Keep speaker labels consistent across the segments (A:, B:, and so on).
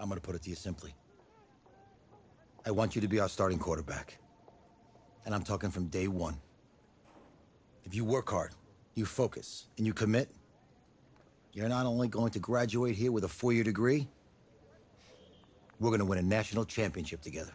A: I'm gonna put it to you simply. I want you to be our starting quarterback. And I'm talking from day one. If you work hard, you focus, and you commit, you're not only going to graduate here with a 4-year degree, we're gonna win a national championship together.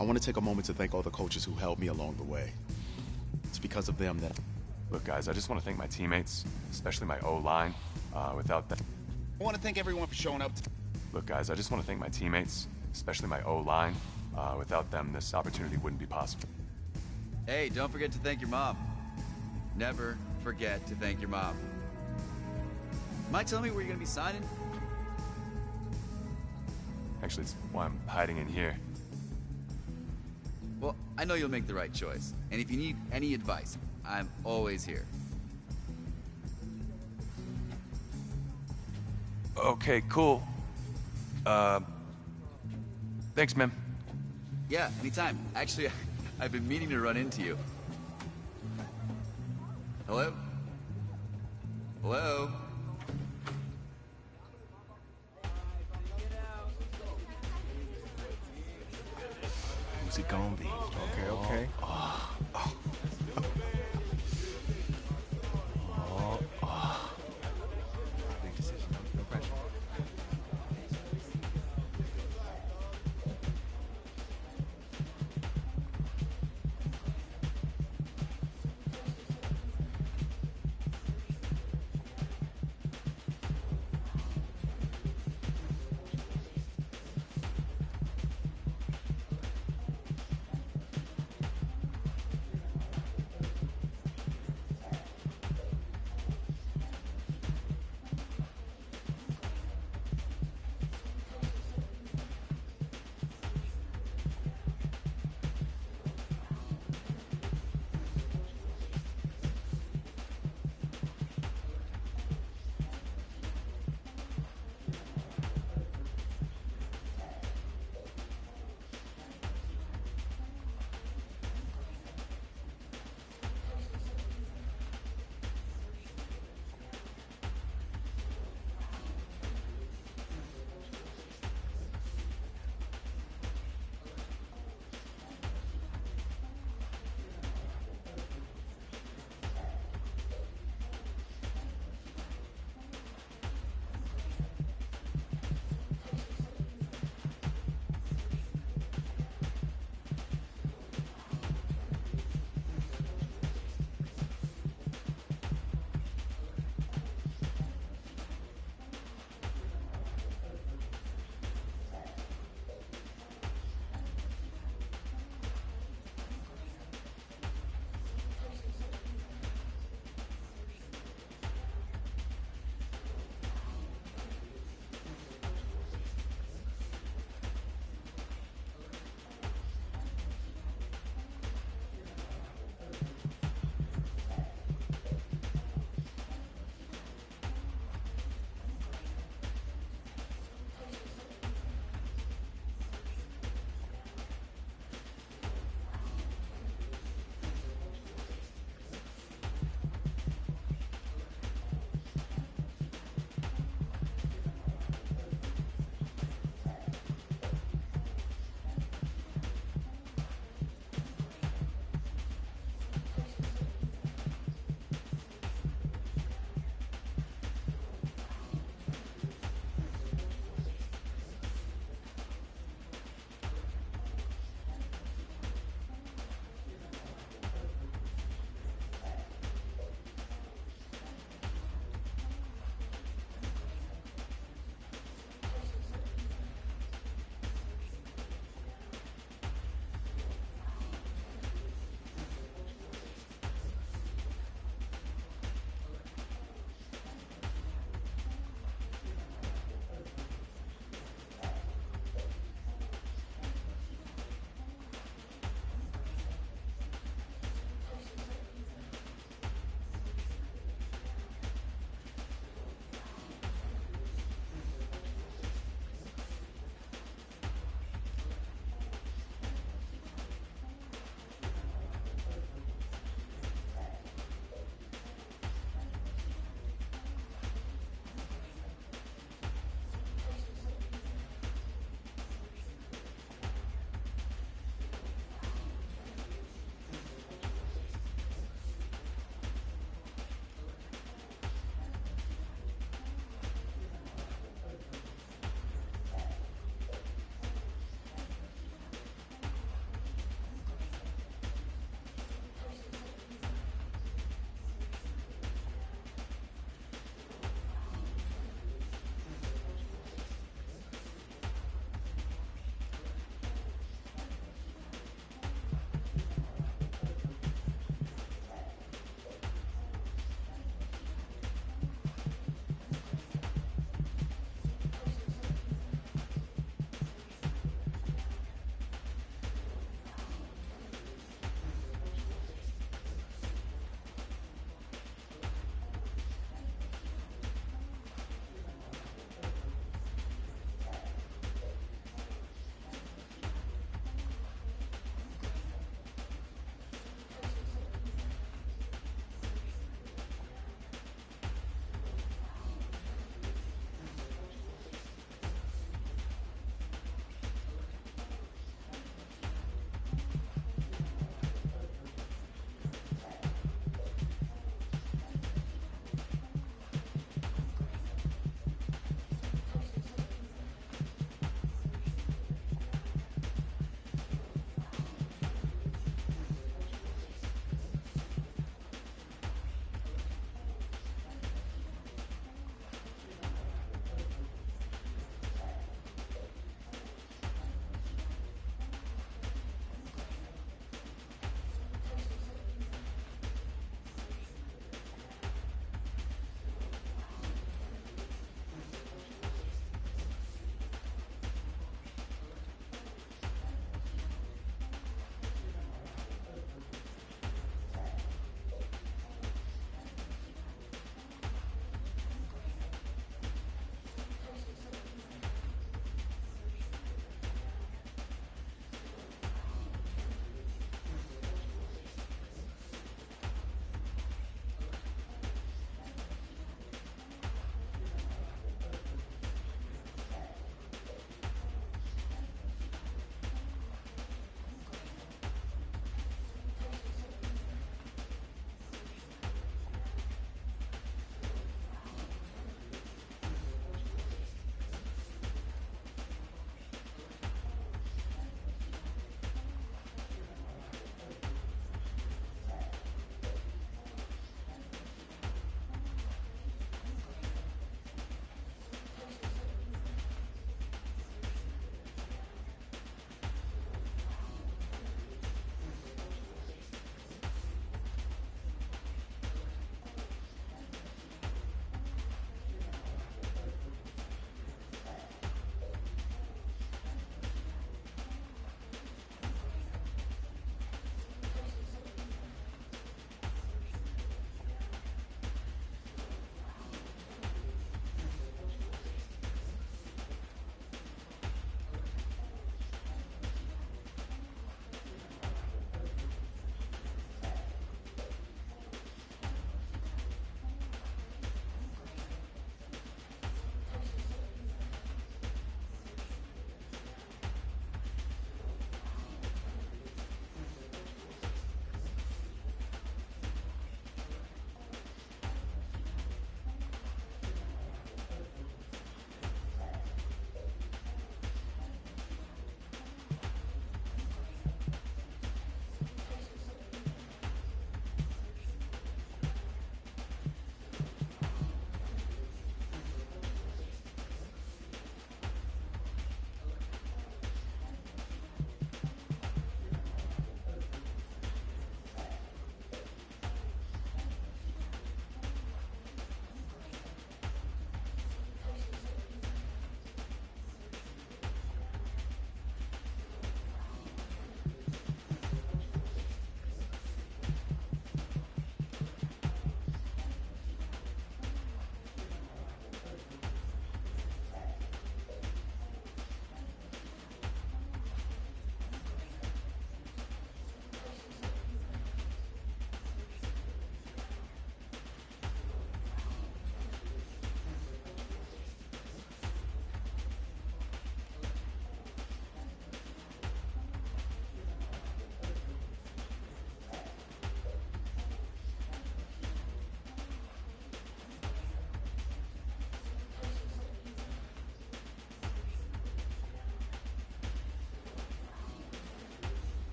B: I want to take a moment to thank all the coaches who helped me along the way. It's because of them that...
C: Look, guys, I just want to thank my teammates, especially my O-line. Without them...
D: I want to thank everyone for showing up.
C: Look, guys, I just want to thank my teammates, especially my O-line. Without them, this opportunity wouldn't be possible.
E: Hey, don't forget to thank your mom. Never forget to thank your mom. Mind telling me where you're gonna be signing?
C: Actually, it's why I'm hiding in here.
E: Well, I know you'll make the right choice. And if you need any advice, I'm always here.
C: Okay, cool. Thanks, man.
E: Yeah, anytime. Actually, I've been meaning to run into you. Hello? Hello?
B: Who's it gonna be?
F: Okay. Big decision. No pressure.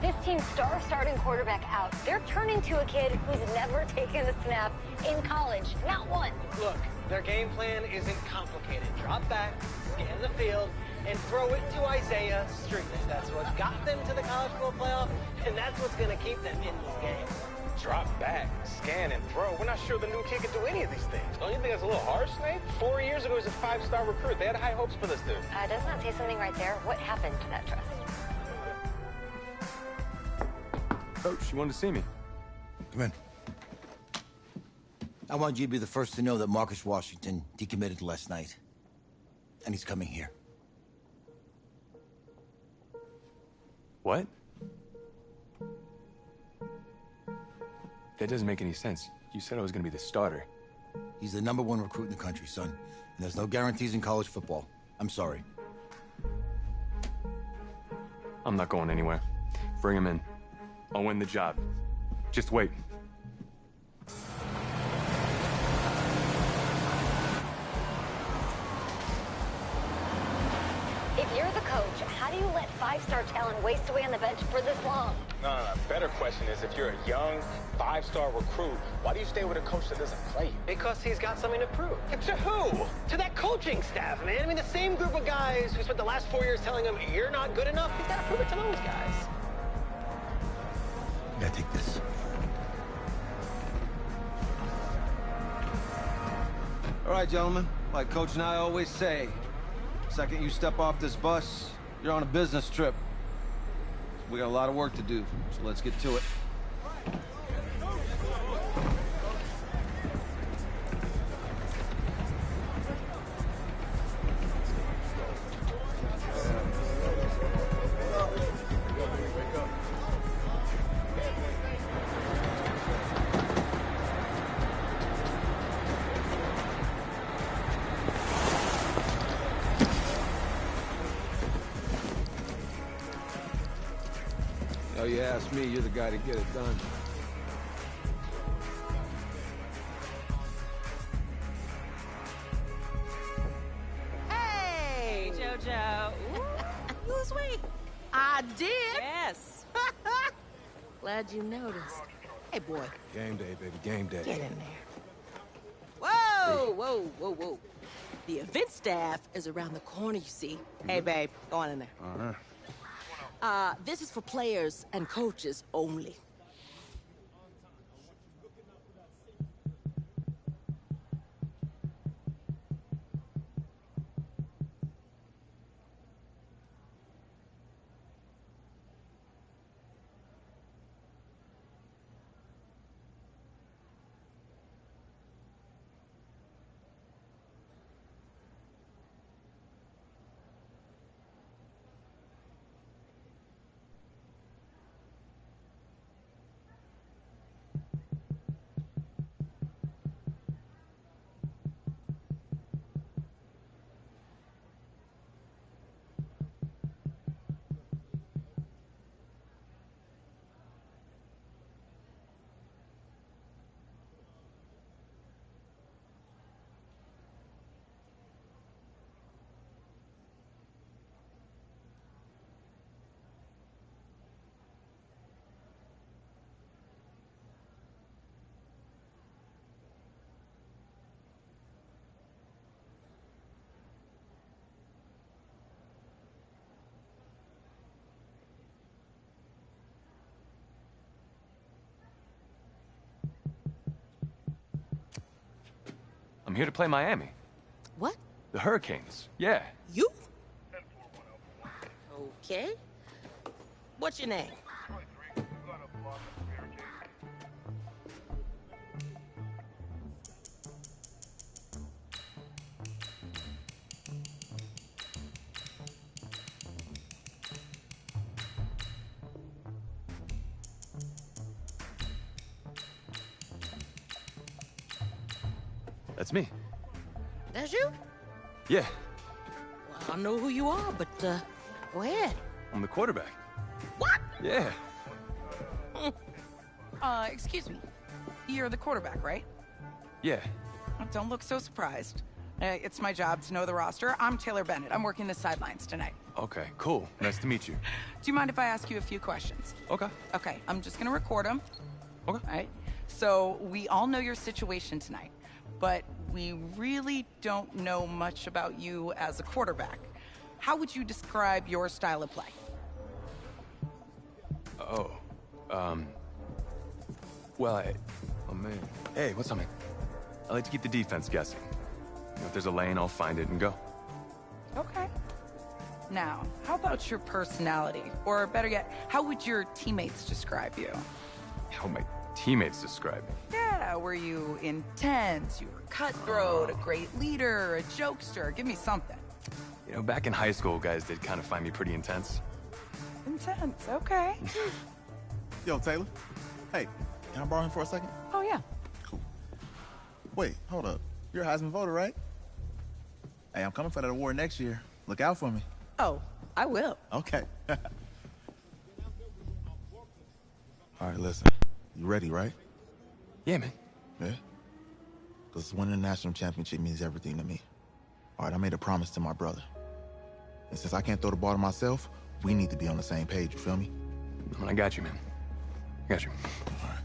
G: With this team's star starting quarterback out, they're turning to a kid who's never taken a snap in college. Not one.
H: Look, their game plan isn't complicated. Drop back, scan the field, and throw it to Isaiah Street. That's what got them to the college football playoff, and that's what's going to keep them in this game.
I: Drop back, scan, and throw. We're not sure the new kid can do any of these things. Don't you think that's a little harsh, Nate? 4 years ago, he was a 5-star recruit. They had high hopes for this dude.
G: Does not say something right there. What happened to that trust?
C: Coach, you wanted to see me.
A: Come in. I want you to be the first to know that Marcus Washington decommitted last night. And he's coming here.
C: What? That doesn't make any sense. You said I was gonna be the starter.
A: He's the #1 recruit in the country, son. And there's no guarantees in college football. I'm sorry.
C: I'm not going anywhere. Bring him in. I'll win the job. Just wait.
G: If you're the coach, how do you let 5-star talent waste away on the bench for this long?
I: No. Better question is, if you're a young 5-star recruit, why do you stay with a coach that doesn't play you?
H: Because he's got something to prove. To who? To that coaching staff, man. I mean, the same group of guys who spent the last 4 years telling him, you're not good enough. He's got to prove it to those guys.
A: Yeah, take this.
F: All right, gentlemen. Like Coach and I always say, second you step off this bus, you're on a business trip. We got a lot of work to do, so let's get to it. Oh, you ask me, you're the guy to get it done.
J: Hey, JoJo.
K: You was wait. I did.
J: Yes.
K: Glad you noticed. Hey, boy.
F: Game day, baby, game day.
K: Get in there. Whoa. The event staff is around the corner, you see. Hey, babe, go on in there. This is for players and coaches only.
C: I'm here to play Miami.
K: What?
C: The Hurricanes. Yeah.
K: You? Okay. What's your name?
C: That's me.
K: That's you?
C: Yeah.
K: Well, I don't know who you are, but, go ahead.
C: I'm the quarterback.
K: What?
C: Yeah.
J: Excuse me. You're the quarterback, right?
C: Yeah.
J: Don't look so surprised.
L: It's my job to know the roster. I'm Taylor Bennett. I'm working the sidelines tonight.
C: Okay, cool. Nice to meet you.
L: Do you mind if I ask you a few questions?
C: Okay.
L: Okay, I'm just gonna record them.
C: Okay.
L: All right? So, we all know your situation tonight, but we really don't know much about you as a quarterback. How would you describe your style of play?
C: Oh, well, oh man. Hey, what's up, man? I like to keep the defense guessing. You know, if there's a lane, I'll find it and go.
L: Okay. Now, how about your personality? Or better yet, how would your teammates describe you?
C: How would my teammates describe me?
L: Yeah, were you intense? You were cutthroat, a great leader, a jokester? Give me something.
C: You know, back in high school, guys did kind of find me pretty intense.
L: Intense, okay.
B: Yo, Taylor. Hey, can I borrow him for a second?
L: Oh, yeah.
B: Cool. Wait, hold up. You're a Heisman voter, right? Hey, I'm coming for that award next year. Look out for me.
K: Oh, I will.
B: Okay. All right, listen. You ready, right?
C: Yeah, man.
B: Yeah? Because winning the national championship means everything to me. All right, I made a promise to my brother. And since I can't throw the ball to myself, we need to be on the same page, you feel me?
C: I got you, man. I got you.
B: All right.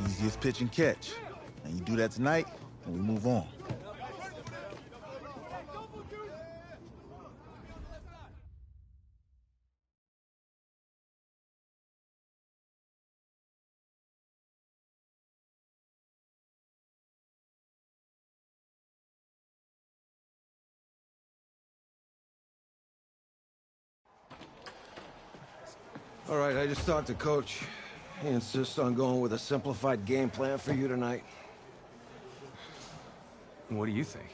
B: Easiest pitch and catch. And you do that tonight, and we move on.
F: All right, I just talked to Coach. He insists on going with a simplified game plan for you tonight.
C: What do you think?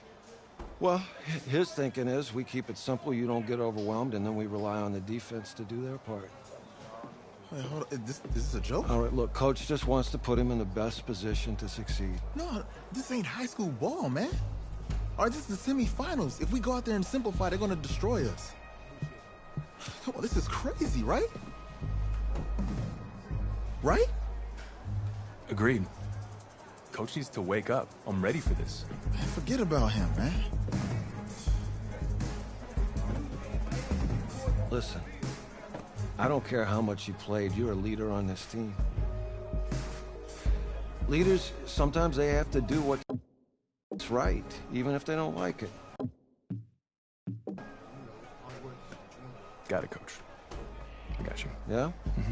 F: Well, his thinking is we keep it simple, you don't get overwhelmed, and then we rely on the defense to do their part.
B: Wait, hold on. Is this a joke?
F: All right, look, Coach just wants to put him in the best position to succeed.
B: No, this ain't high school ball, man. All right, this is the semifinals. If we go out there and simplify, they're gonna destroy us. Come on, this is crazy, right? Right?
C: Agreed. Coach needs to wake up. I'm ready for this.
B: Man, forget about him, man.
F: Listen, I don't care how much you played, you're a leader on this team. Leaders, sometimes they have to do what's right, even if they don't like it.
C: Got it, Coach. I got you.
F: Yeah?
C: Mm-hmm.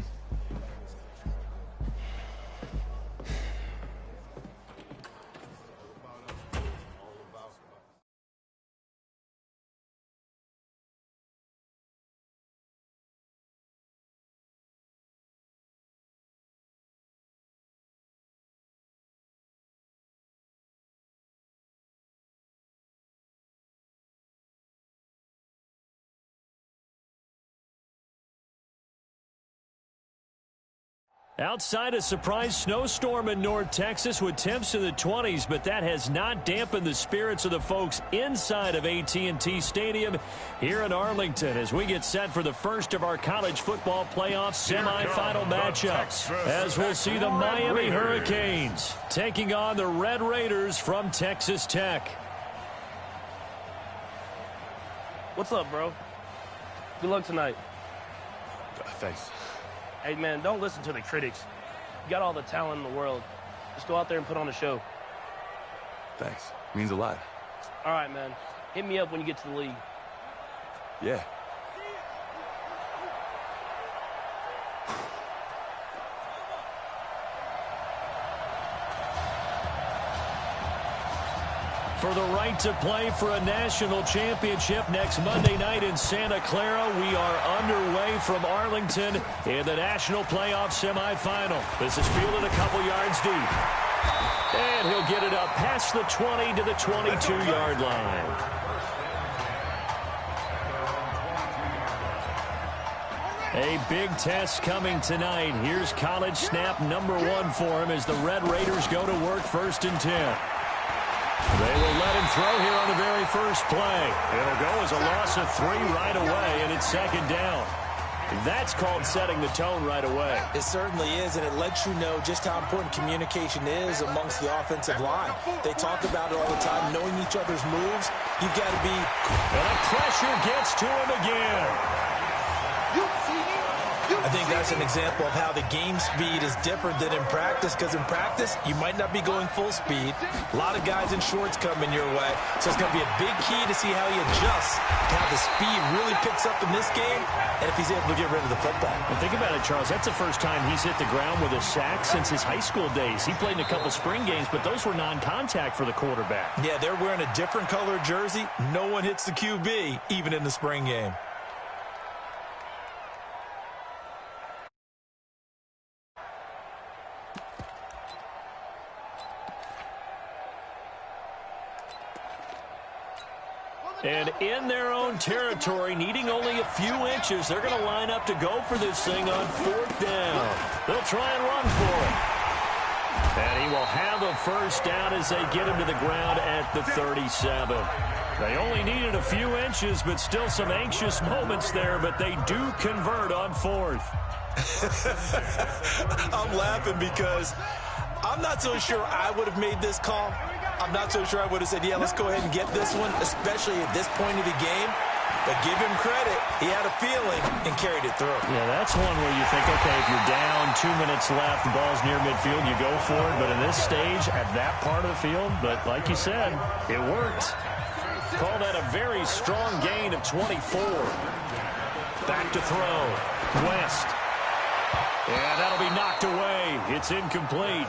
M: Outside a surprise snowstorm in North Texas with temps in the 20s, but that has not dampened the spirits of the folks inside of AT&T Stadium here in Arlington as we get set for the first of our college football playoff semifinal matchups. As we'll see the Miami Hurricanes taking on the Red Raiders from Texas Tech.
N: What's up, bro? Good luck tonight.
C: Thanks.
N: Hey, man, don't listen to the critics. You got all the talent in the world. Just go out there and put on a show.
C: Thanks. Means a lot.
N: All right, man. Hit me up when you get to the league.
C: Yeah.
M: For the right to play for a national championship next Monday night in Santa Clara, we are underway from Arlington in the national playoff semifinal. This is fielded a couple yards deep. And he'll get it up past the 20 to the 22-yard line. A big test coming tonight. Here's college snap number 1 for him as the Red Raiders go to work 1st and 10. They will let him throw here on the very first play. It'll go as a loss of 3 right away, and it's 2nd down. That's called setting the tone right away.
O: It certainly is, and it lets you know just how important communication is amongst the offensive line. They talk about it all the time, knowing each other's moves. You've got to be...
M: And the pressure gets to him again.
O: I think that's an example of how the game speed is different than in practice, because in practice, you might not be going full speed. A lot of guys in shorts coming your way, so it's going to be a big key to see how he adjusts, how the speed really picks up in this game, and if he's able to get rid of the football.
M: And think about it, Charles. That's the first time he's hit the ground with a sack since his high school days. He played in a couple spring games, but those were non-contact for the quarterback.
O: Yeah, they're wearing a different color jersey. No one hits the QB, even in the spring game.
M: And in their own territory, needing only a few inches, they're going to line up to go for this thing on 4th down. They'll try and run for it. And he will have a first down as they get him to the ground at the 37. They only needed a few inches, but still some anxious moments there, but they do convert on 4th.
O: I'm laughing because I'm not so sure I would have made this call. I'm not so sure I would have said, yeah, let's go ahead and get this one, especially at this point of the game. But give him credit. He had a feeling and carried it through.
M: Yeah, that's one where you think, okay, if you're down, 2 minutes left, the ball's near midfield, you go for it. But in this stage, at that part of the field, but like you said, it worked. Call that a very strong gain of 24. Back to throw. West. And that'll be knocked away. It's incomplete.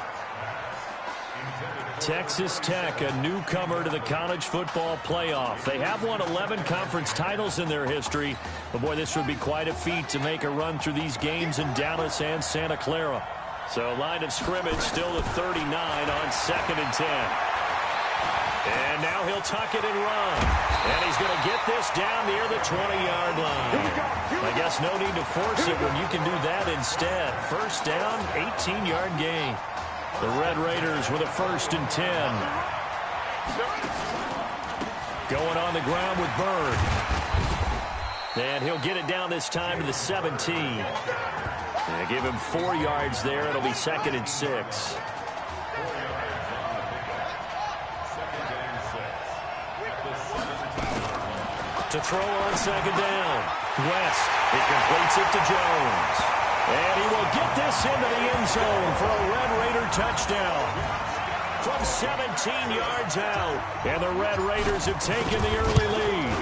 M: Texas Tech, a newcomer to the college football playoff. They have won 11 conference titles in their history. But, boy, this would be quite a feat to make a run through these games in Dallas and Santa Clara. So, line of scrimmage still at 39 on 2nd and 10. And now he'll tuck it and run. And he's going to get this down near the 20-yard line. I guess no need to force it when you can do that instead. First down, 18-yard gain. The Red Raiders with a 1st and 10. Going on the ground with Bird. And he'll get it down this time to the 17. And give him 4 yards there. It'll be 2nd and 6. To throw on 2nd down. West. He completes it to Jones. And he will get this into the end zone for a Red Raider touchdown. From 17 yards out. And the Red Raiders have taken the early lead.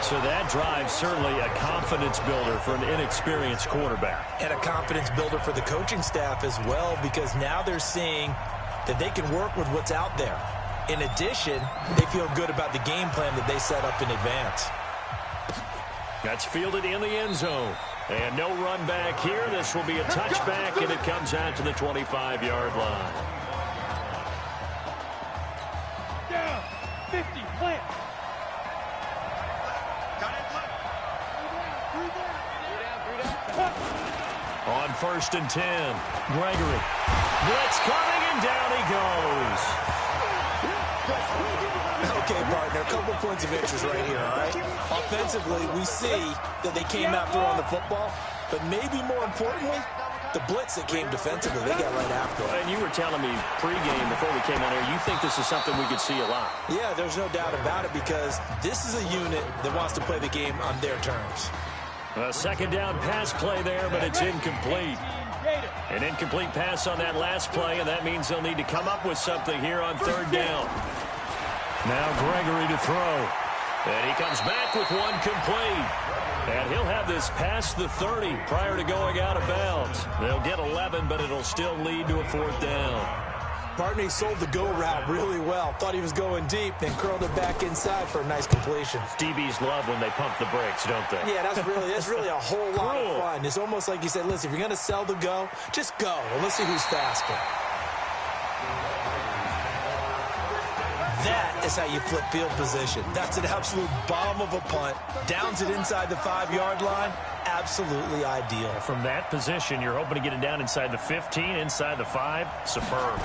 M: So that drive certainly a confidence builder for an inexperienced quarterback.
O: And a confidence builder for the coaching staff as well, because now they're seeing that they can work with what's out there. In addition, they feel good about the game plan that they set up in advance.
M: That's fielded in the end zone. And no run back here. This will be a touchback, and it comes out to the 25-yard line.
P: Down, 50, plant.
M: On 1st and 10, Gregory. Blitz coming, and down he goes.
O: Okay, partner, a couple points of interest right here, all right? Offensively, we see that they came out throwing the football, but maybe more importantly, the blitz that came defensively, they got right after it.
M: And you were telling me pregame before we came on here, you think this is something we could see a lot.
O: Yeah, there's no doubt about it, because this is a unit that wants to play the game on their terms.
M: A 2nd down pass play there, but it's incomplete. An incomplete pass on that last play, and that means they'll need to come up with something here on 3rd down. Now Gregory to throw. And he comes back with one complete. And he'll have this past the 30 prior to going out of bounds. They'll get 11, but it'll still lead to a 4th down.
O: Partner, he sold the go route really well. Thought he was going deep, then curled it back inside for a nice completion.
M: DBs love when they pump the brakes, don't they?
O: Yeah, that's really a whole lot of fun. It's almost like you said, listen, if you're going to sell the go, just go. Well, let's see who's faster. That is how you flip field position. That's an absolute bomb of a punt. Downs it inside the 5-yard line. Absolutely ideal.
M: From that position, you're hoping to get it down inside the 15, inside the 5. Superb.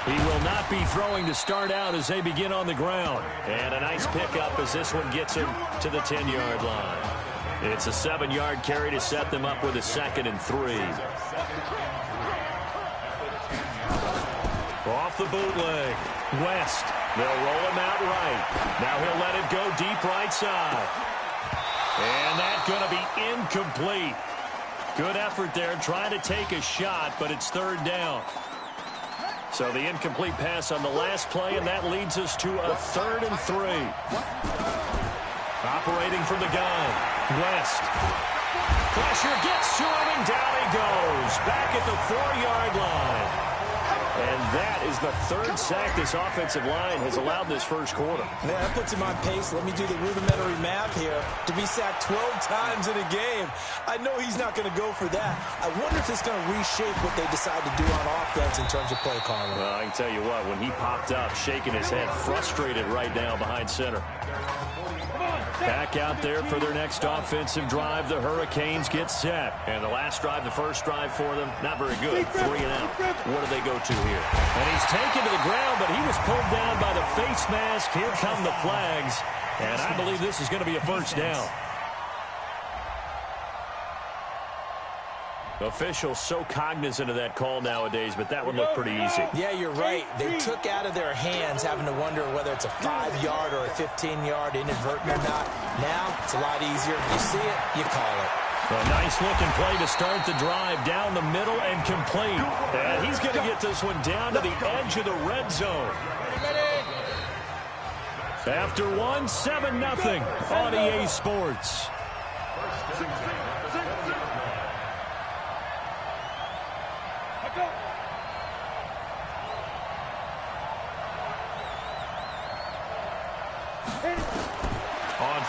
M: He will not be throwing to start out as they begin on the ground. And a nice pickup as this one gets him to the 10-yard line. It's a 7-yard carry to set them up with a 2nd and 3. Off the bootleg. West. They'll roll him out right. Now he'll let it go deep right side. And that's going to be incomplete. Good effort there trying to take a shot, but it's 3rd down. So the incomplete pass on the last play, and that leads us to a 3rd and 3. Operating from the gun. West. Pressure gets to him, and down he goes. Back at the 4-yard line. And that is the 3rd sack this offensive line has allowed this first quarter.
O: Yeah, that puts him on pace. Let me do the rudimentary math here. To be sacked 12 times in a game, I know he's not going to go for that. I wonder if it's going to reshape what they decide to do on offense in terms of play calling.
M: Well, I can tell you what, when he popped up, shaking his head, frustrated right now behind center. Back out there for their next offensive drive. The Hurricanes get set. And the last drive, the first drive for them, not very good. 3 and out. What do they go to here? And he's taken to the ground, but he was pulled down by the face mask. Here come the flags. And I believe this is going to be a first down. Officials so cognizant of that call nowadays, but that one looked pretty easy.
O: Yeah, you're right. They took out of their hands having to wonder whether it's a 5-yard or a 15-yard inadvertent or not. Now, it's a lot easier. You see it, you call it.
M: A nice-looking play to start the drive down the middle and complete. And he's going to get this one down to the edge of the red zone. After 7-0 on EA Sports.
P: Go.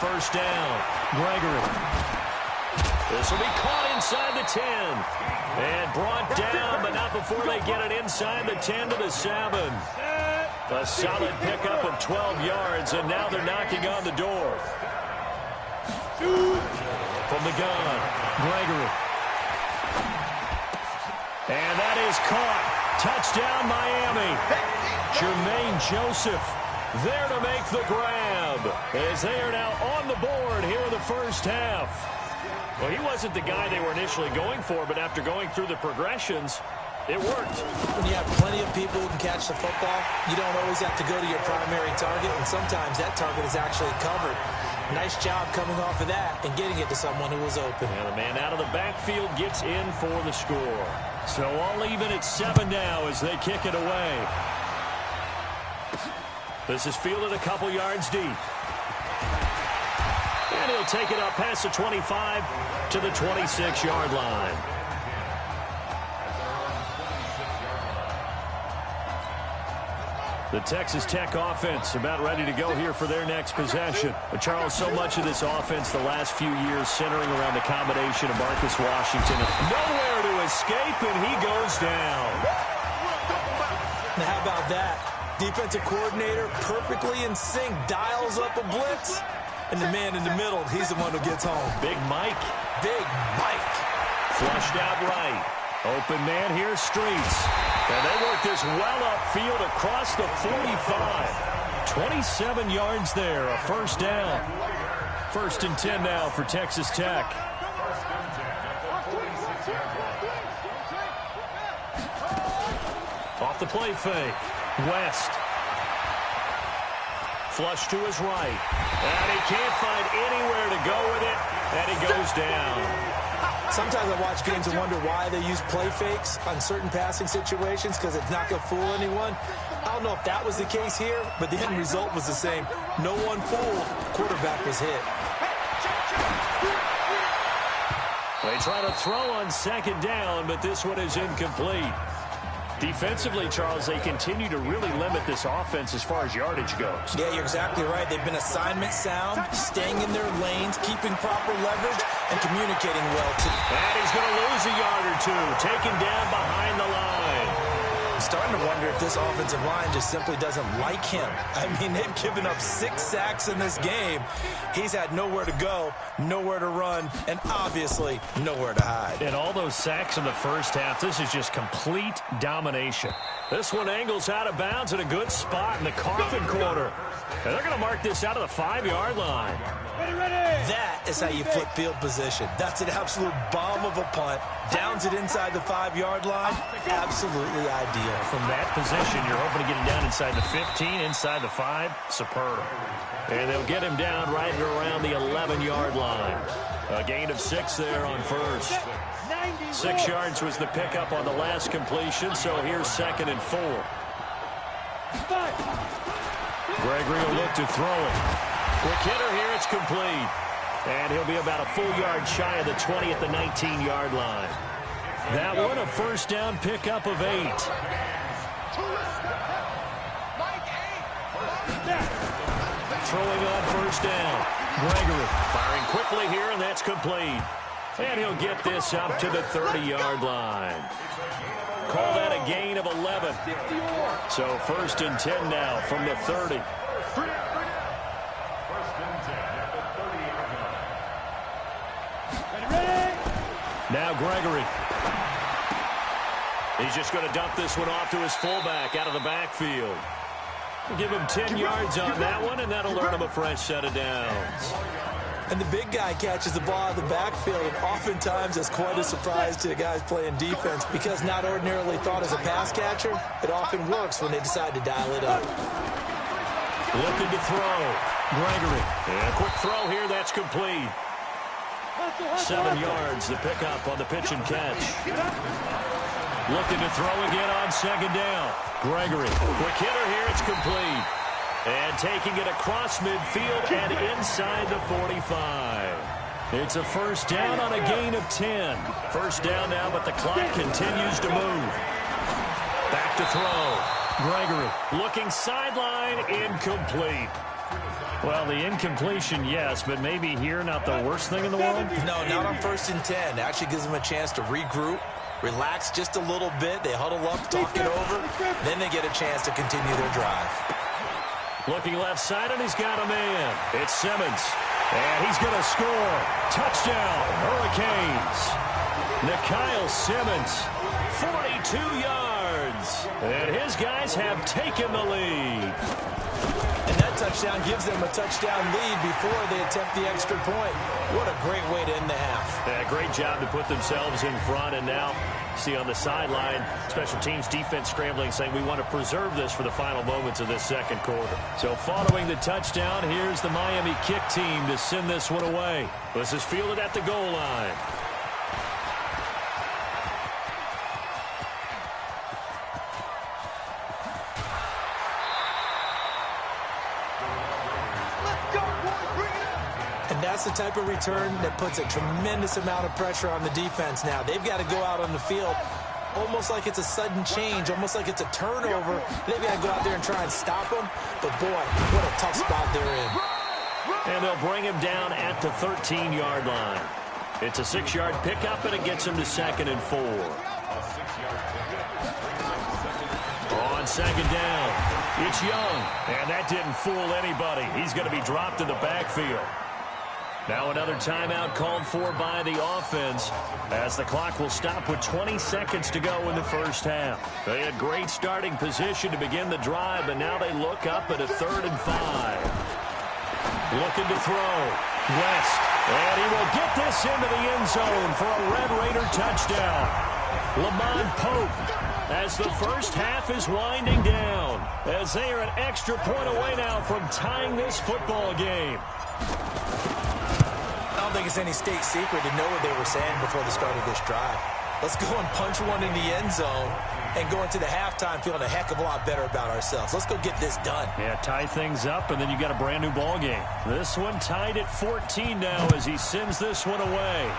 M: first down. Gregory. This will be caught inside the 10. And brought down, but not before they get it inside the 10 to the 7. A solid pickup of 12 yards, and now they're knocking on the door. From the gun, Gregory. And that is caught. Touchdown, Miami. Jermaine Joseph there to make the grab, as they are now on the board here in the first half. Well, he wasn't the guy they were initially going for, but after going through the progressions, it worked.
O: When you have plenty of people who can catch the football, you don't always have to go to your primary target, and sometimes that target is actually covered. Nice job coming off of that and getting it to someone who was open.
M: And the man out of the backfield gets in for the score. So all even at 7 now as they kick it away. This is fielded a couple yards deep. And he'll take it up past the 25 to the 26-yard line. The Texas Tech offense about ready to go here for their next possession. But Charles, so much of this offense the last few years centering around the combination of Marcus Washington. Nowhere to escape, and he goes down.
O: Now, how about that? Defensive coordinator perfectly in sync, dials up a blitz, and the man in the middle, he's the one who gets home.
M: Big Mike.
O: Big Mike.
M: Flushed out right. Open man here, Streets. And they work this well upfield across the 45. 27 yards there, a first down. 1st and 10 now for Texas Tech. Off the play fake. West. Flush to his right. And he can't find anywhere to go with it. And he goes down.
O: Sometimes I watch games and wonder why they use play fakes on certain passing situations, because it's not going to fool anyone. I don't know if that was the case here, but the end result was the same. No one fooled. Quarterback was hit.
M: They try to throw on 2nd down, but this one is incomplete. Defensively, Charles, they continue to really limit this offense as far as yardage goes.
O: Yeah, you're exactly right. They've been assignment sound, staying in their lanes, keeping proper leverage, and communicating well, too.
M: And he's going to lose a yard or two, taken down behind the line.
O: I'm starting to wonder if this offensive line just simply doesn't like him. I mean, they've given up 6 sacks in this game. He's had nowhere to go, nowhere to run, and obviously nowhere to hide.
M: And all those sacks in the first half, this is just complete domination. This one angles out of bounds at a good spot in the coffin corner. And they're going to mark this out of the 5-yard line.
O: That is how you flip field position. That's an absolute bomb of a punt. Downs it inside the 5-yard line. Absolutely ideal.
M: From that position, you're hoping to get him down inside the 15, inside the 5. Superb. And they'll get him down right around the 11-yard line. A gain of 6 there on first. 6 yards was the pickup on the last completion, so here's 2nd and 4. Gregory will look to throw it. Quick hitter here, it's complete. And he'll be about a full yard shy of the 20 at the 19-yard line. That one a first down pickup of 8. Throwing on first down. Gregory firing quickly here, and that's complete. And he'll get this up to the 30-yard line. Call that a gain of 11. So 1st and 10 now from the 30. Now Gregory. He's just going to dump this one off to his fullback out of the backfield. We'll give him 10 yards on that one, and that'll earn him a fresh set of downs.
O: And the big guy catches the ball out of the backfield, and oftentimes it's quite a surprise to the guys playing defense, because not ordinarily thought as a pass catcher, it often works when they decide to dial it up.
M: Looking to throw. Gregory. And a quick throw here, that's complete. 7 yards, the pickup on the pitch and catch. Looking to throw again on 2nd down. Gregory. Quick hitter here, it's complete. And taking it across midfield and inside the 45. It's a first down on a gain of 10. First down now, but the clock continues to move. Back to throw. Gregory looking sideline, incomplete. Well, the incompletion, yes, but maybe here not the worst thing in the world?
O: No, not on 1st and 10. Actually gives them a chance to regroup, relax just a little bit. They huddle up, talk it over. Then they get a chance to continue their drive.
M: Looking left side, and he's got a man. It's Simmons. And he's going to score. Touchdown, Hurricanes. Nikhil Simmons, 42 yards. And his guys have taken the lead.
O: And that touchdown gives them a touchdown lead before they attempt the extra point. What a great way to end the half.
M: Yeah, great job to put themselves in front. And now, see on the sideline, special teams defense scrambling, saying we want to preserve this for the final moments of this second quarter. So following the touchdown, here's the Miami kick team to send this one away. This is fielded at the goal line.
O: That's the type of return that puts a tremendous amount of pressure on the defense now. They've got to go out on the field almost like it's a sudden change, almost like it's a turnover. They've got to go out there and try and stop them. But, boy, what a tough spot they're in.
M: And they'll bring him down at the 13-yard line. It's a 6-yard pickup, and it gets him to 2nd and 4. On 2nd down, it's Young. And that didn't fool anybody. He's going to be dropped in the backfield. Now another timeout called for by the offense as the clock will stop with 20 seconds to go in the first half. They had great starting position to begin the drive, but now they look up at a 3rd and 5. Looking to throw. West. And he will get this into the end zone for a Red Raider touchdown. Lamont Pope as the first half is winding down as they are an extra point away now from tying this football game.
O: I don't think it's any state secret to know what they were saying before the start of this drive. Let's go and punch one in the end zone and go into the halftime feeling a heck of a lot better about ourselves. Let's go get this done.
M: Yeah, tie things up, and then you got a brand new ball game. This one tied at 14 now as he sends this one away.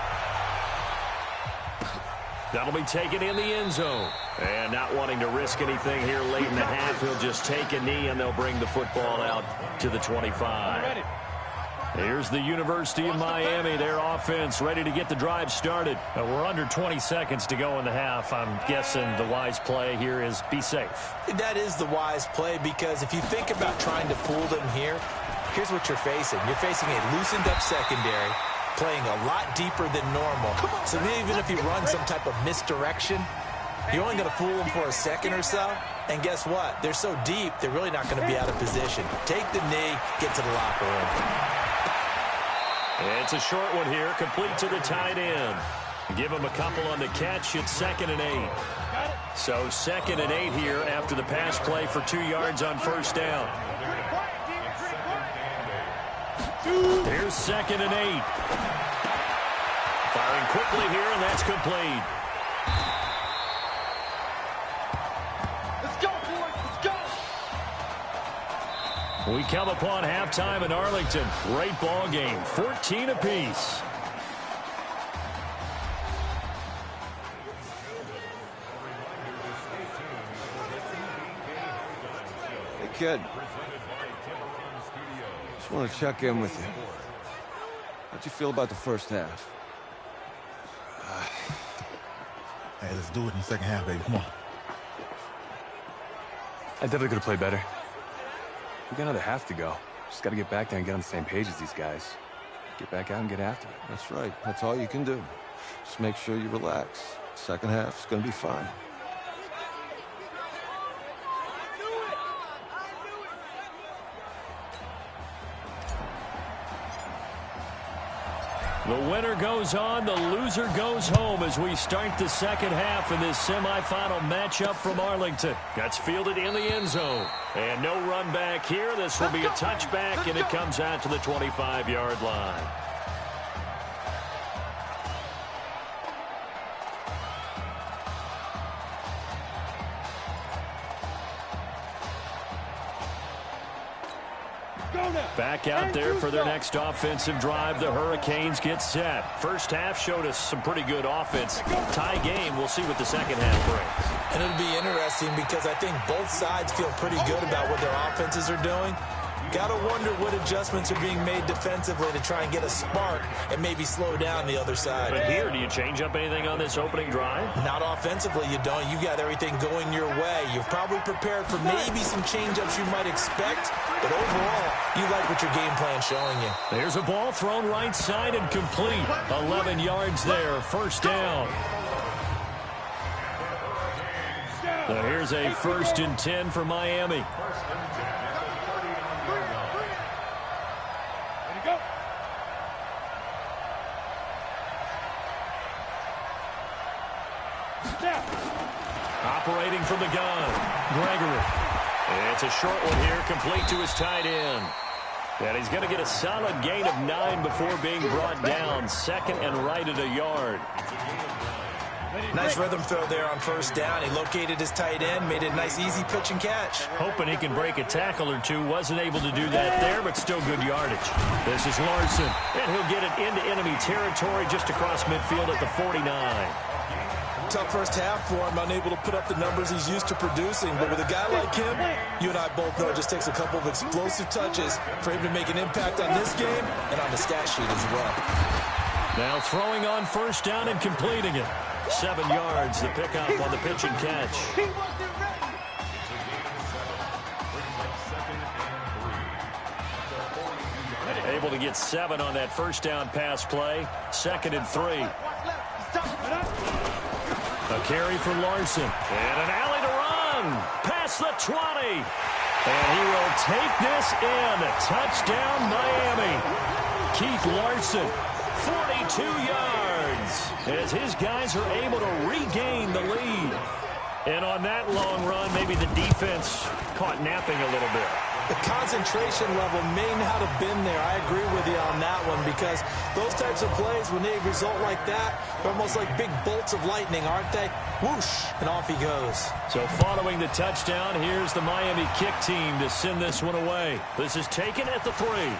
M: That'll be taken in the end zone. And not wanting to risk anything here late in the half, he'll just take a knee, and they'll bring the football out to the 25. Here's the University of Miami, their offense ready to get the drive started. We're under 20 seconds to go in the half. I'm guessing the wise play here is be safe.
O: That is the wise play because if you think about trying to fool them here, here's what you're facing. You're facing a loosened up secondary, playing a lot deeper than normal. So even if you run some type of misdirection, you're only going to fool them for a second or so. And guess what? They're so deep, they're really not going to be out of position. Take the knee, get to the locker room.
M: It's a short one here, complete to the tight end. Give him a couple on the catch. It's 2nd and 8. So 2nd and 8 here after the pass play for 2 yards on 1st down. Here's 2nd and 8. Firing quickly here, and that's complete. We come upon halftime in Arlington. Great ball game, 14 apiece.
F: Hey, kid. Just want to check in with you. How'd you feel about the first half?
B: Hey, let's do it in the second half, baby. Come on.
C: I definitely could have played better. We got another half to go. Just got to get back there and get on the same page as these guys. Get back out and get after it.
F: That's right. That's all you can do. Just make sure you relax. Second half is going to be fine.
M: The winner goes on, the loser goes home as we start the second half in this semifinal matchup from Arlington. That's fielded in the end zone. And no run back here. This will be a touchback, and it comes out to the 25-yard line. Back out there for their next offensive drive. The Hurricanes get set. First half showed us some pretty good offense. Tie game. We'll see what the second half brings.
O: And it'll be interesting because I think both sides feel pretty good about what their offenses are doing. Gotta wonder what adjustments are being made defensively to try and get a spark and maybe slow down the other side.
M: But here, do you change up anything on this opening drive?
O: Not offensively, you don't. You got everything going your way. You've probably prepared for maybe some change-ups you might expect, but overall, you like what your game plan's showing you.
M: There's a ball thrown right side and complete. 11 yards there, first down. So here's a 1st and 10 for Miami. Operating from the gun, Gregory. It's a short one here, complete to his tight end. And he's going to get a solid gain of 9 before being brought down. 2nd and right at a yard.
O: Nice rhythm throw there on 1st down. He located his tight end, made it a nice, easy pitch and catch.
M: Hoping he can break a tackle or two. Wasn't able to do that there, but still good yardage. This is Larson, and he'll get it into enemy territory just across midfield at the 49.
O: Tough first half for him, unable to put up the numbers he's used to producing. But with a guy like him, you and I both know it just takes a couple of explosive touches for him to make an impact on this game and on the stat sheet as well.
M: Now throwing on 1st down and completing it. 7 yards, the pickup on the pitch and catch. Able to get 7 on that 1st down pass play. 2nd and 3. A carry for Larson. And an alley to run. Past the 20. And he will take this in. Touchdown, Miami. Keith Larson, 42 yards. As his guys are able to regain the lead. And on that long run, maybe the defense caught napping a little bit.
O: The concentration level may not have been there. I agree with you on that one because those types of plays, when they result like that, they're almost like big bolts of lightning, aren't they? Whoosh, and off he goes.
M: So following the touchdown, here's the Miami kick team to send this one away. This is taken at the 3. And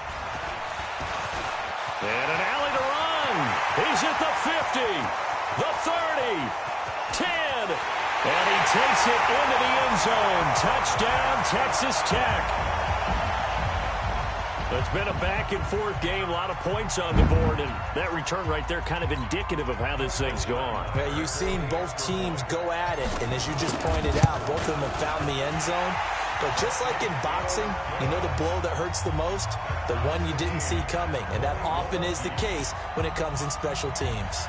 M: an alley to run. He's at the 50, the 30, 10. And he takes it into the end zone. Touchdown, Texas Tech. It's been a back-and-forth game, a lot of points on the board, and that return right there kind of indicative of how this thing's gone.
O: Yeah, you've seen both teams go at it, and as you just pointed out, both of them have found the end zone. But just like in boxing, you know the blow that hurts the most? The one you didn't see coming, and that often is the case when it comes in special teams.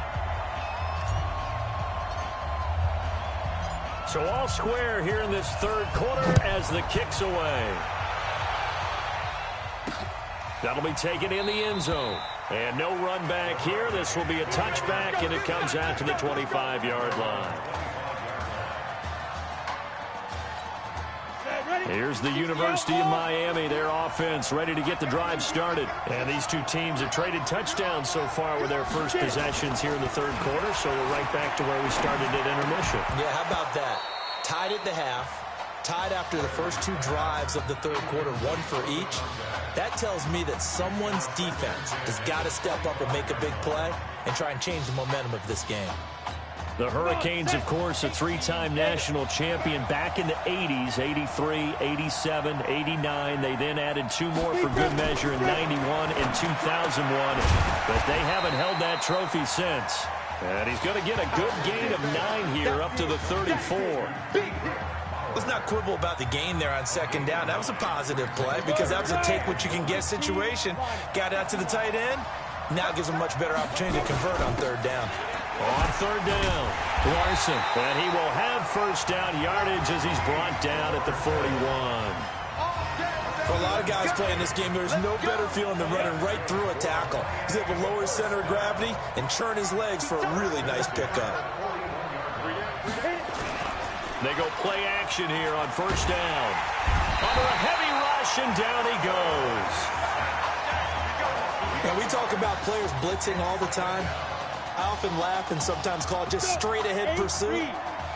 M: So all square here in this 3rd quarter as the kick's away. That'll be taken in the end zone. And no run back here. This will be a touchback, and it comes out to the 25-yard line. Here's the University of Miami, their offense ready to get the drive started. And these two teams have traded touchdowns so far with their first possessions here in the 3rd quarter, so we're right back to where we started at intermission.
O: Yeah, how about that? Tied at the half, tied after the first 2 drives of the 3rd quarter, 1 for each. That tells me that someone's defense has got to step up and make a big play and try and change the momentum of this game.
M: The Hurricanes, of course, a 3-time national champion back in the 80s, 83, 87, 89. They then added 2 more for good measure in 91 and 2001. But they haven't held that trophy since. And he's going to get a good gain of 9 here up to the 34.
O: Let's not quibble about the gain there on 2nd down. That was a positive play because that was a take-what-you-can-get situation. Got out to the tight end. Now gives him a much better opportunity to convert on 3rd down.
M: On 3rd down, Larson. And he will have 1st down yardage as he's brought down at the 41.
O: For a lot of guys playing this game, there's no better feeling than running right through a tackle. He's able to lower his center of gravity and churn his legs for a really nice pickup.
M: They go play action here on 1st down. Under a heavy rush, and down he goes.
O: And we talk about players blitzing all the time. I often laugh and sometimes call it just straight-ahead pursuit.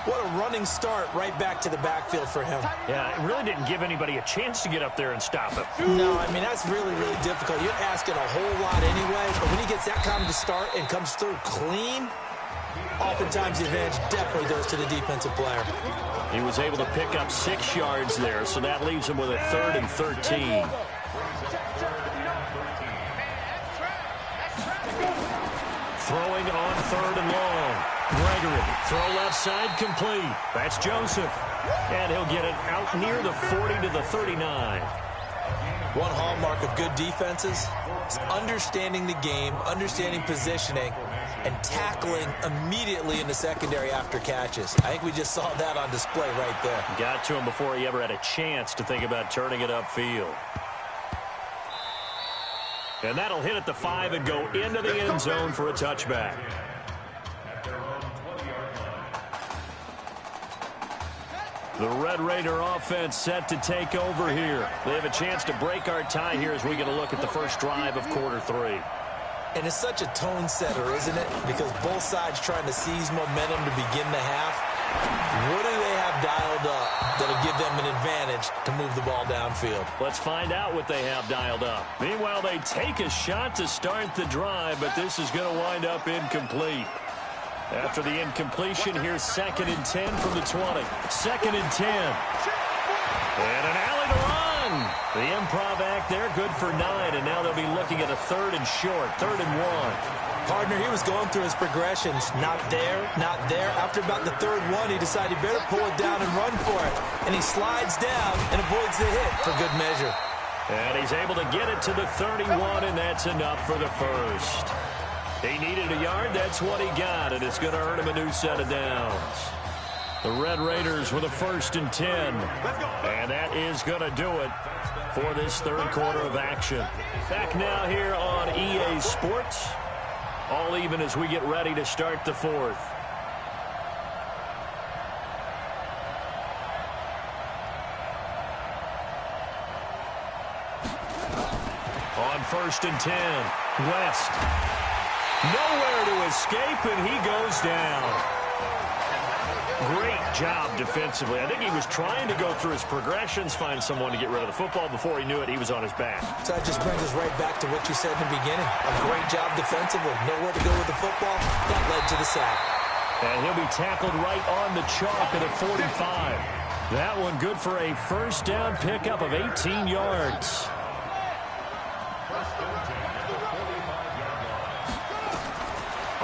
O: What a running start right back to the backfield for him.
M: Yeah, it really didn't give anybody a chance to get up there and stop him.
O: No, I mean, that's really, really difficult. You're asking a whole lot anyway, but when he gets that kind of start and comes through clean, oftentimes the advantage definitely goes to the defensive player.
M: He was able to pick up 6 yards there, so that leaves him with a 3rd and 13. Throwing on 3rd and long. Gregory, throw left side, complete. That's Joseph. And he'll get it out near the 40 to the 39.
O: One hallmark of good defenses is understanding the game, understanding positioning, and tackling immediately in the secondary after catches. I think we just saw that on display right there.
M: Got to him before he ever had a chance to think about turning it upfield. And that'll hit at the 5 and go into the end zone for a touchback. The Red Raider offense set to take over here. They have a chance to break our tie here as we get a look at the first drive of quarter 3.
O: And it's such a tone setter, isn't it? Because both sides trying to seize momentum to begin the half. What do they have dialed up that'll give them an advantage to move the ball downfield?
M: Let's find out what they have dialed up. Meanwhile, they take a shot to start the drive, but this is going to wind up incomplete. After the incompletion, here's 2nd and 10 from the 20. 2nd and 10. And an alley to run. The improv act there, good for 9, and now they'll be looking at a 3rd and short, 3rd and 1.
O: Partner, he was going through his progressions. Not there, not there. After about the 3rd one, he decided he better pull it down and run for it. And he slides down and avoids the hit for good measure.
M: And he's able to get it to the 31, and that's enough for the first. He needed a yard, that's what he got, and it's going to earn him a new set of downs. The Red Raiders with a 1st and 10. And that is going to do it for this 3rd quarter of action. Back now here on EA Sports. All even as we get ready to start the 4th. On 1st and 10, West. Nowhere to escape, and he goes down. Great job defensively. I think he was trying to go through his progressions, find someone to get rid of the football. Before he knew it, he was on his back.
O: So that just brings us right back to what you said in the beginning. A great job defensively. Nowhere to go with the football. That led to the sack.
M: And he'll be tackled right on the chalk at a 45. That one good for a 1st down pickup of 18 yards.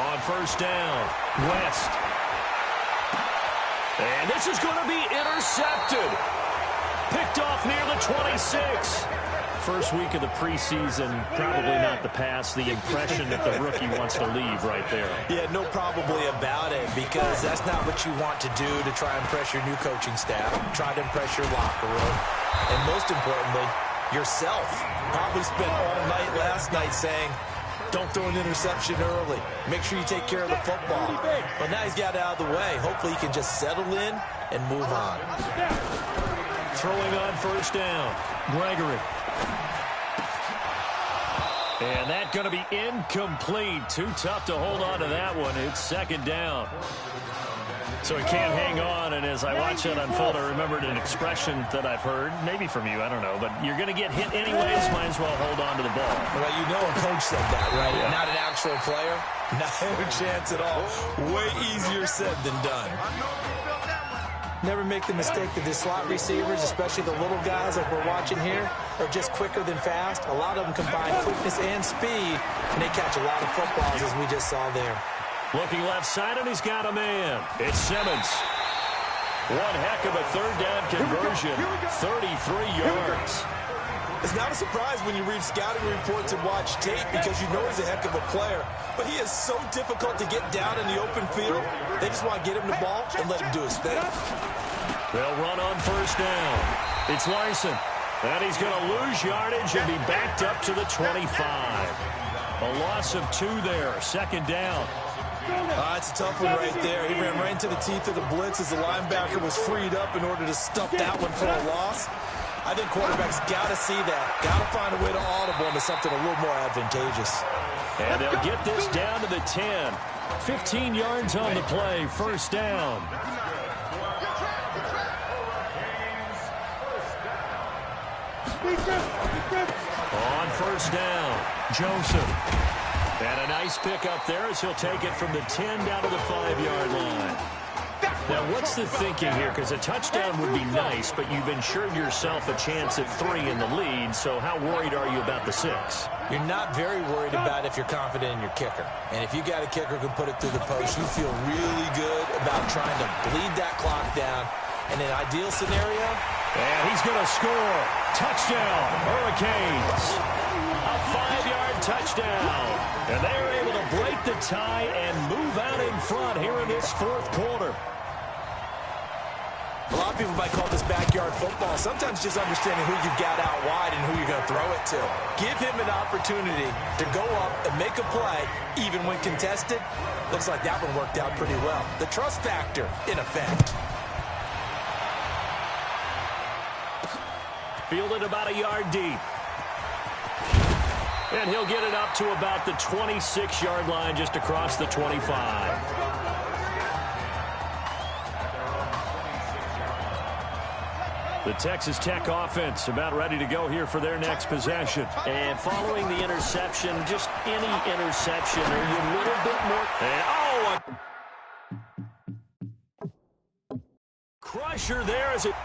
M: On 1st down, West. And this is going to be intercepted. Picked off near the 26. First week of the preseason, probably not the pass, the impression that the rookie wants to leave right there.
O: Yeah, no probably about it, because that's not what you want to do to try and impress your new coaching staff. Try to impress your locker room. And most importantly, yourself. Probably spent all night last night saying, don't throw an interception early. Make sure you take care of the football. But now he's got it out of the way. Hopefully he can just settle in and move on.
M: Throwing on 1st down, Gregory. And that's going to be incomplete. Too tough to hold on to that one. It's 2nd down. So he can't hang on, and as I watch that unfold, I remembered an expression that I've heard, maybe from you, I don't know, but you're going to get hit anyways, might as well hold on to the ball.
O: Well, you know a coach said that, right?
M: Yeah.
O: Not an actual player. Not a chance at all. Way easier said than done. Never make the mistake that the slot receivers, especially the little guys like we're watching here, are just quicker than fast. A lot of them combine quickness and speed, and they catch a lot of footballs, as we just saw there.
M: Looking left side, and he's got a man. It's Simmons. One heck of a 3rd down conversion. 33 yards.
O: It's not a surprise when you read scouting reports and watch tape, because you know he's a heck of a player. But he is so difficult to get down in the open field. They just want to get him the ball and let him do his thing.
M: They'll run on 1st down. It's Larson. And he's going to lose yardage and be backed up to the 25. A loss of 2 there. 2nd down.
O: It's a tough one right there. He ran right into the teeth of the blitz as the linebacker was freed up in order to stuff that one for a loss. I think quarterbacks got to see that. Got to find a way to audible into something a little more advantageous.
M: And they'll get this down to the 10. 15 yards on the play. 1st down. On 1st down, Joseph. And a nice pick up there as he'll take it from the 10 down to the 5-yard line. Now, what's the thinking here? Because a touchdown would be nice, but you've ensured yourself a chance at 3 in the lead, so how worried are you about the 6?
O: You're not very worried about if you're confident in your kicker. And if you got a kicker who can put it through the post, you feel really good about trying to bleed that clock down. In an ideal scenario,
M: and he's going to score. Touchdown, Hurricanes. A 5-yard touchdown. And they're able to break the tie and move out in front here in this 4th quarter.
O: A lot of people might call this backyard football. Sometimes just understanding who you've got out wide and who you're going to throw it to. Give him an opportunity to go up and make a play, even when contested. Looks like that one worked out pretty well. The trust factor, in effect.
M: Fielded about a yard deep. And he'll get it up to about the 26-yard line, just across the 25. The Texas Tech offense about ready to go here for their next possession. And following the interception, just any interception, are you a little bit more... And, a crusher there as it...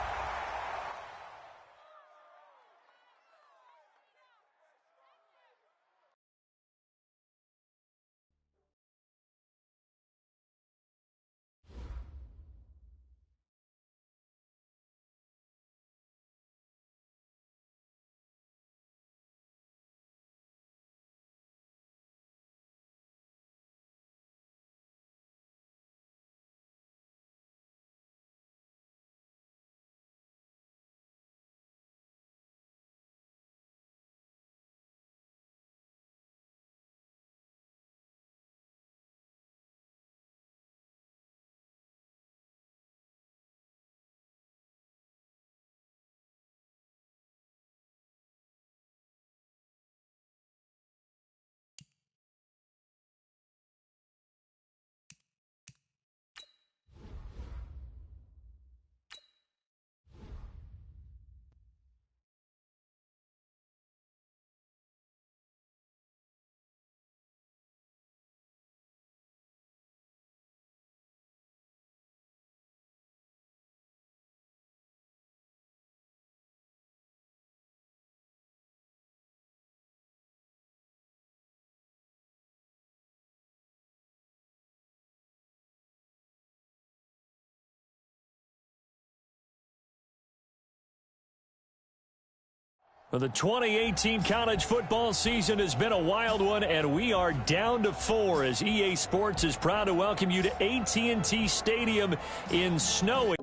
M: Well, the 2018 college football season has been a wild one, and we are down to 4 as EA Sports is proud to welcome you to AT&T Stadium in snowy.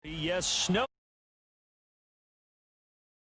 M: Yes, snow.